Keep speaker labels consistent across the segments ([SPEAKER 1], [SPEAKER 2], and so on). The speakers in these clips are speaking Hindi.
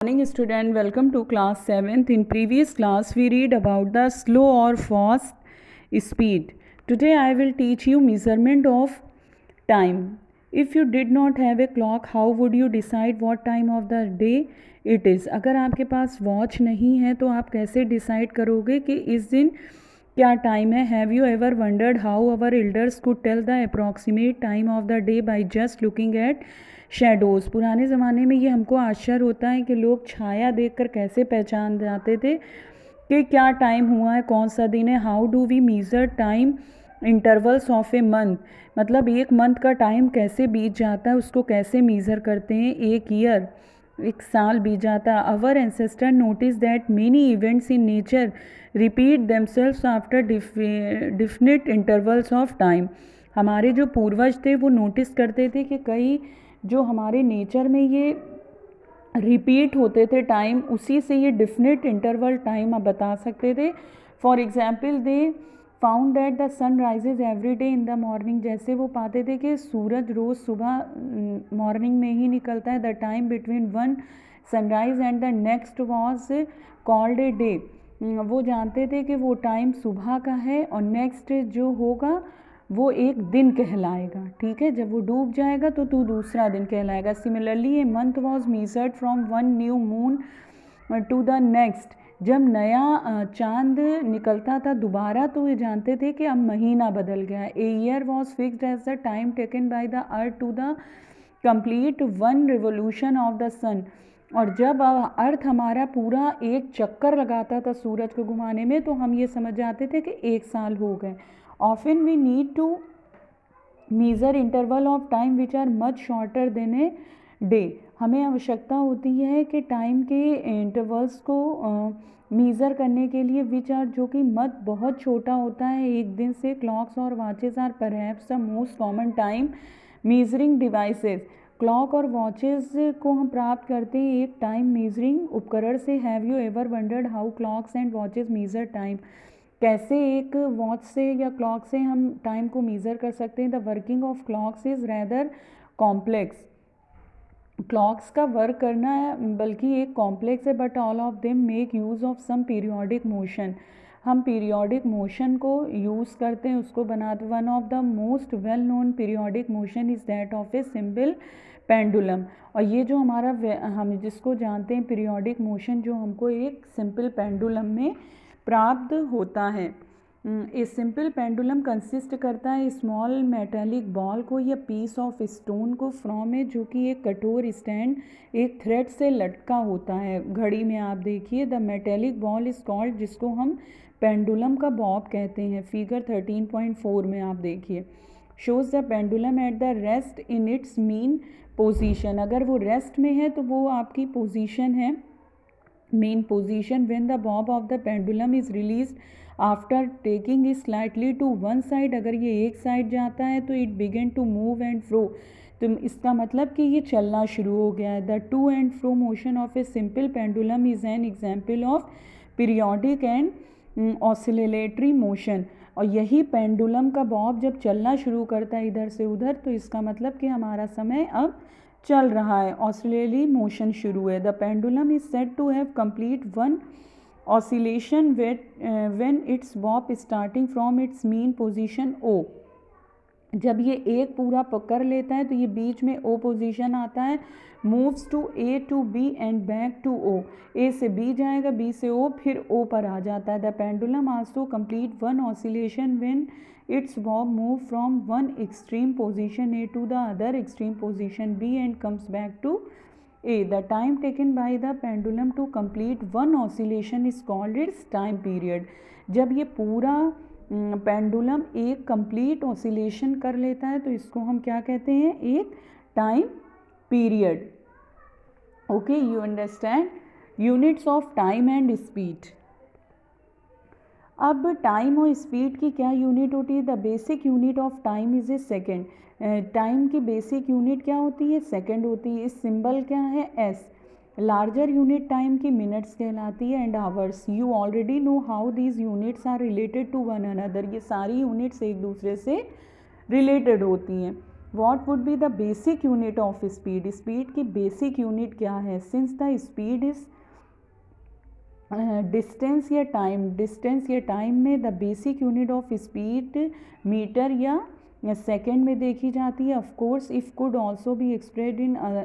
[SPEAKER 1] Morning student, welcome to class 7th. In previous class we read about the slow or fast speed. Today I will teach you measurement of time. If you did not have a clock, how would you decide what time of the day it is? अगर आपके पास वॉच नहीं है तो आप कैसे डिसाइड करोगे कि इस दिन क्या टाइम है? Have you ever wondered how our elders could tell the approximate time of the day by just looking at shadows? पुराने ज़माने में ये हमको आश्चर्य होता है कि लोग छाया देखकर कैसे पहचान जाते थे कि क्या टाइम हुआ है, कौन सा दिन है. How do we measure time intervals of a month? मतलब एक मंथ का टाइम कैसे बीत जाता है, उसको कैसे मेज़र करते हैं. एक ईयर, एक साल बीत जाता है. Our ancestor notice that many events in nature repeat themselves after definite intervals of time. हमारे जो पूर्वज थे वो नोटिस करते थे कि कई जो हमारे नेचर में ये रिपीट होते थे टाइम, उसी से ये डिफिनिट इंटरवल टाइम आप बता सकते थे. For example they found that the sun rises every day in the morning. जैसे वो पाते थे कि सूरज रोज़ सुबह मॉर्निंग में ही निकलता है. The time between one sunrise and the next was called a day. वो जानते थे कि वो टाइम सुबह का है और नेक्स्ट जो होगा वो एक दिन कहलाएगा. ठीक है, जब वो डूब जाएगा तो तू दूसरा दिन कहलाएगा. Similarly a month was measured from one new moon to the next. जब नया चांद निकलता था दोबारा तो ये जानते थे कि अब महीना बदल गया. A year was fixed as the time taken by the earth to the complete one revolution of the sun. और जब अर्थ हमारा पूरा एक चक्कर लगाता था सूरज को घुमाने में तो हम ये समझ जाते थे कि एक साल हो गए. Often we need to measure interval of time which are much shorter than a day. हमें आवश्यकता होती है कि टाइम के इंटरवल्स को मीज़र करने के लिए विच आर जो कि मत बहुत छोटा होता है एक दिन से. क्लॉक्स और watches are perhaps the most common time measuring devices. Clock और वॉचेस को हम प्राप्त करते हैं एक टाइम मेजरिंग उपकरण से. Have you ever wondered how clocks and watches measure time? कैसे एक वॉच से या क्लॉक से हम टाइम को मेज़र कर सकते हैं. The working of clocks is rather complex. Clocks का वर्क करना बल्कि एक कॉम्प्लेक्स है. But all of them make use of some periodic motion. हम पीरियोडिक मोशन को यूज़ करते हैं, उसको बनाते. One of the most well known periodic motion is that of a simple pendulum. और ये जो हमारा हम जिसको जानते हैं पीरियोडिक मोशन, जो हमको एक सिंपल पेंडुलम में प्राप्त होता है. ए सिंपल पेंडुलम कंसिस्ट करता है स्मॉल मेटेलिक बॉल को या पीस ऑफ स्टोन को फ्रॉम है, जो कि एक कठोर स्टैंड एक थ्रेड से लटका होता है. घड़ी में आप देखिए the metallic ball is called, जिसको हम पेंडुलम का बॉब कहते हैं. फिगर 13.4 में आप देखिए shows the pendulum at the rest in its mean position. अगर वो रेस्ट में है तो वो आपकी पोजीशन है, mean position. When the bob of the pendulum is release after taking is slightly to one side. अगर ये एक साइड जाता है तो it begin to move and fro. तो इसका मतलब कि ये चलना शुरू हो गया है. The two and fro motion of a simple pendulum is an example of periodic and oscillatory motion. और यही पेंडुलम का बॉब जब चलना शुरू करता है इधर से उधर, तो इसका मतलब कि हमारा समय अब चल रहा है, ऑसिलेटरी मोशन शुरू है. The pendulum is said to have complete one oscillation when its bob starting from its mean position O. जब ये एक पूरा पकड़ लेता है तो ये बीच में ओ पोजीशन आता है. Moves to A to B and back to O. A से बी जाएगा, बी से ओ, फिर ओ पर आ जाता है. The pendulum also complete one oscillation when its bob move from one extreme position A to the other extreme position B and comes back to A. The time taken by the pendulum to complete one oscillation is called its time period. जब ये पूरा पेंडुलम एक कंप्लीट ऑसिलेशन कर लेता है तो इसको हम क्या कहते हैं, एक time period. Okay, you understand. Units of time and speed. अब टाइम और स्पीड की क्या यूनिट होती है? The basic unit of time is a second. Time की बेसिक यूनिट क्या होती है? सेकेंड होती है. इस सिंबल क्या है? एस. लार्जर यूनिट टाइम की मिनट्स कहलाती है and hours. You already know how these units are related to one another. ये सारी यूनिट्स एक दूसरे से रिलेटेड होती हैं. What would be the basic unit of speed, speed की बेसिक यूनिट क्या है? Since the speed is distance या टाइम, डिस्टेंस या टाइम में the basic unit of speed metre या सेकेंड में देखी जाती है. Of course if could also be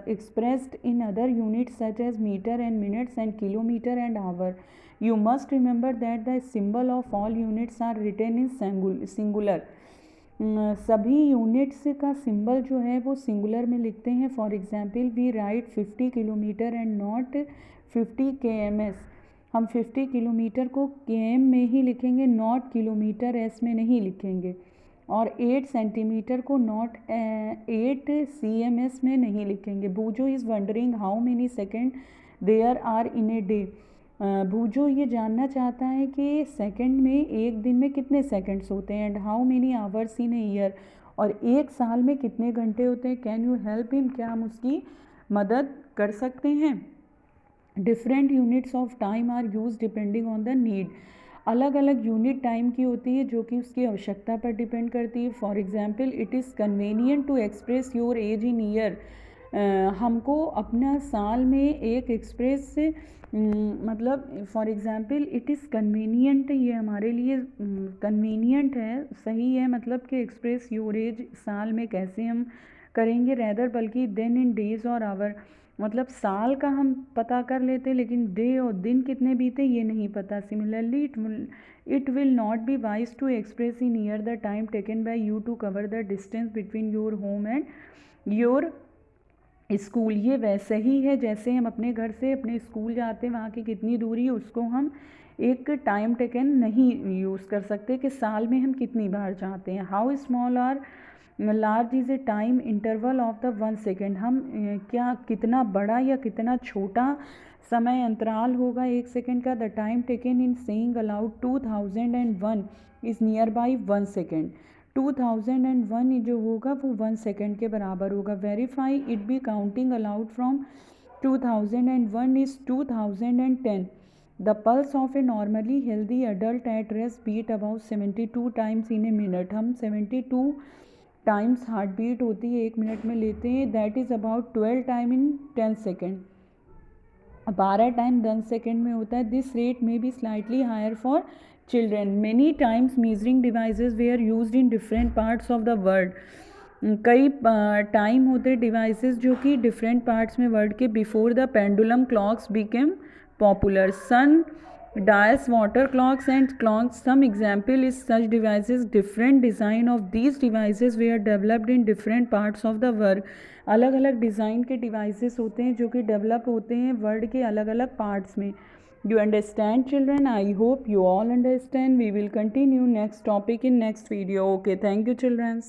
[SPEAKER 1] expressed in other units such as meter and minutes and kilometer and hour. You must remember that the symbol of all units are written in singular. सभी यूनिट्स का सिंबल जो है वो सिंगुलर में लिखते हैं. For example we write 50 kilometre and not 50 kms. हम 50 किलोमीटर को km में ही लिखेंगे, नॉट किलोमीटर एस में नहीं लिखेंगे. और 8 सेंटीमीटर को नॉट 8 cms में नहीं लिखेंगे. Boojho is wondering how many second there are in a day. Boojho ये जानना चाहता है कि सेकंड में, एक दिन में कितने सेकंड्स होते हैं. And how many hours in a year, और एक साल में कितने घंटे होते हैं. कैन यू हेल्प हिम, क्या हम उसकी मदद कर सकते हैं. Different units of time are use depending on the need. अलग अलग यूनिट टाइम की होती है जो कि उसकी आवश्यकता पर डिपेंड करती है. For example it is convenient to express your age in year. हमको अपना साल में एक एक्सप्रेस मतलब for example it is convenient, ये हमारे लिए कन्वीनियंट है, सही है, मतलब कि एक्सप्रेस योर एज साल में कैसे हम करेंगे. रैदर बल्कि देन इन डेज़ और आवर, मतलब साल का हम पता कर लेते लेकिन डे और दिन कितने बीते ये नहीं पता. Similarly it will not be wise to express in year the time taken by you to cover the distance between your home and your school. ये वैसे ही है जैसे हम अपने घर से अपने स्कूल जाते हैं, वहाँ की कितनी दूरी है उसको हम एक टाइम टेकन नहीं यूज़ कर सकते कि साल में हम कितनी बार जाते हैं. How small or large is a time interval of the 1 second. हम क्या कितना बड़ा या कितना छोटा समय अंतराल होगा 1 सेकेंड का. The time taken in saying aloud 2001 is near by 1 second. 2001 जो होगा वो 1 सेकेंड के बराबर होगा. Verify it be counting aloud from 2001 is 2010. The pulse of a normally healthy adult at rest beat about 72 times in a minute. हम 72 टाइम्स हार्ट बीट होती है 1 मिनट में लेते हैं. That is about 12 time in 10 second. 12 time 10 second में होता है. This rate may be slightly higher for children. Many times measuring devices were used in different parts of the world. कई टाइम होते डिवाइसेस जो कि डिफरेंट पार्ट्स में वर्ल्ड के. Before the pendulum clocks became popular. Sun dials, water clocks and clocks. Some example is such devices. Different design of these devices were developed in different parts of the world. अलग अलग डिज़ाइन के डिवाइसेस होते हैं जो कि डेवलप होते हैं वर्ल्ड के अलग अलग पार्ट्स में. You understand children? I hope you all understand. We will continue next topic in next video. Okay, thank you children.